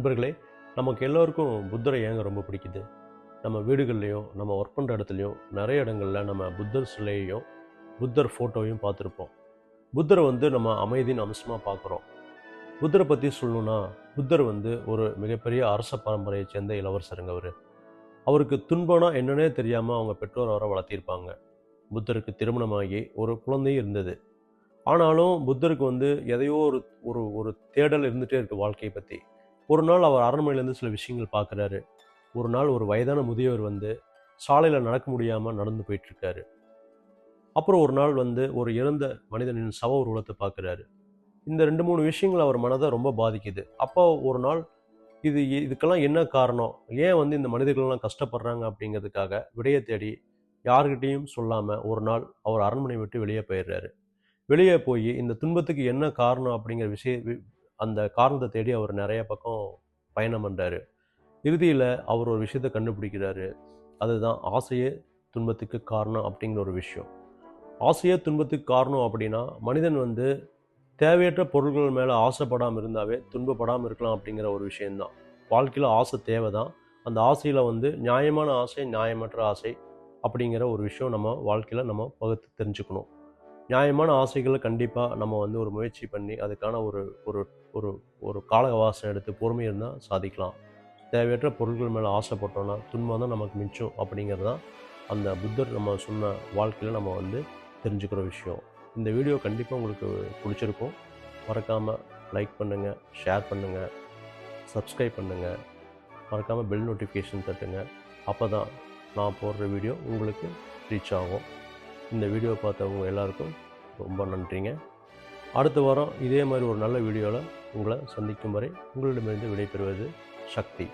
நண்பர்களே, நமக்கு எல்லோருக்கும் புத்தரை ஏங்க ரொம்ப பிடிக்குது? நம்ம வீடுகள்லையும், நம்ம ஒர்க் பண்ணுற இடத்துலையும் நிறைய இடங்கள்ல நம்ம புத்தர் சிலையையும், புத்தர் ஃபோட்டோவையும் பார்த்துருப்போம். புத்தரை நம்ம அமைதியின் அம்சமாக பார்க்குறோம். புத்தரை பற்றி சொல்லணும்னா, புத்தர் ஒரு மிகப்பெரிய அரச பரம்பரையை சேர்ந்த இளவரசருங்க அவரு. அவருக்கு துன்பம்னா என்னன்னே தெரியாமல் அவங்க பெற்றோர் அவரை வளர்த்திருப்பாங்க. புத்தருக்கு திருமணமாகி ஒரு குழந்தையும் இருந்தது. ஆனாலும் புத்தருக்கு எதையோ ஒரு ஒரு ஒரு தேடல் இருந்துகிட்டே இருக்குது வாழ்க்கையை பற்றி. ஒரு நாள் அவர் அரண்மனையிலேருந்து சில விஷயங்கள் பார்க்குறாரு. ஒரு நாள் ஒரு வயதான முதியவர் சாலையில் நடக்க முடியாமல் நடந்து போயிட்டுருக்காரு. அப்புறம் ஒரு நாள் ஒரு இறந்த மனிதனின் சவ உருவத்தை பார்க்குறாரு. இந்த 2, 3 விஷயங்கள் அவர் மனதை ரொம்ப பாதிக்குது. அப்போ ஒரு நாள் இதுக்கெல்லாம் என்ன காரணம், ஏன் இந்த மனிதர்கள்லாம் கஷ்டப்படுறாங்க அப்படிங்கிறதுக்காக விடையை தேடி யார்கிட்டையும் சொல்லாமல் ஒரு நாள் அவர் அரண்மனை விட்டு வெளியே போயிடுறாரு. வெளியே போய் இந்த துன்பத்துக்கு என்ன காரணம் அப்படிங்கிற அந்த காரணத்தை தேடி அவர் நிறைய பக்கம் பயணம் பண்ணுறாரு. இறுதியில் அவர் ஒரு விஷயத்தை கண்டுபிடிக்கிறாரு. அதுதான் ஆசையே துன்பத்துக்கு காரணம் அப்படிங்கிற ஒரு விஷயம். ஆசையே துன்பத்துக்கு காரணம் அப்படின்னா, மனிதன் தேவையற்ற பொருள்கள் மேலே ஆசைப்படாமல் இருந்தாவே துன்பப்படாமல் இருக்கலாம் அப்படிங்கிற ஒரு விஷயந்தான். வாழ்க்கையில் ஆசை தேவை தான். அந்த ஆசையில் நியாயமான ஆசை, நியாயமற்ற ஆசை அப்படிங்கிற ஒரு விஷயம் நம்ம வாழ்க்கையில் நம்ம பகுத்து தெரிஞ்சுக்கணும். நியாயமான ஆசைகளை கண்டிப்பாக நம்ம ஒரு முயற்சி பண்ணி அதுக்கான ஒரு ஒரு ஒரு ஒரு கால அவகாசம் எடுத்து பொறுமை இருந்தால் சாதிக்கலாம். தேவையற்ற பொருட்கள் மேலே ஆசைப்பட்டோன்னா துன்பம் தான் நமக்கு மிச்சம் அப்படிங்கிறது தான் அந்த புத்தர் நம்ம சொன்ன வாழ்க்கையில் நம்ம தெரிஞ்சுக்கிற விஷயம். இந்த வீடியோ கண்டிப்பாக உங்களுக்கு பிடிச்சிருக்கும். மறக்காமல் லைக் பண்ணுங்கள், ஷேர் பண்ணுங்கள், சப்ஸ்கிரைப் பண்ணுங்கள். மறக்காமல் பெல் நோட்டிஃபிகேஷன் தட்டுங்க. அப்போ தான் நான் போடுற வீடியோ உங்களுக்கு ரீச் ஆகும். இந்த வீடியோவை பார்த்தவங்க எல்லாருக்கும் ரொம்ப நன்றிங்க. அடுத்த வாரம் இதே மாதிரி ஒரு நல்ல வீடியோவில் உங்களை சந்திக்கும் வரை உங்களிடமிருந்து விடைபெறுவது சக்தி.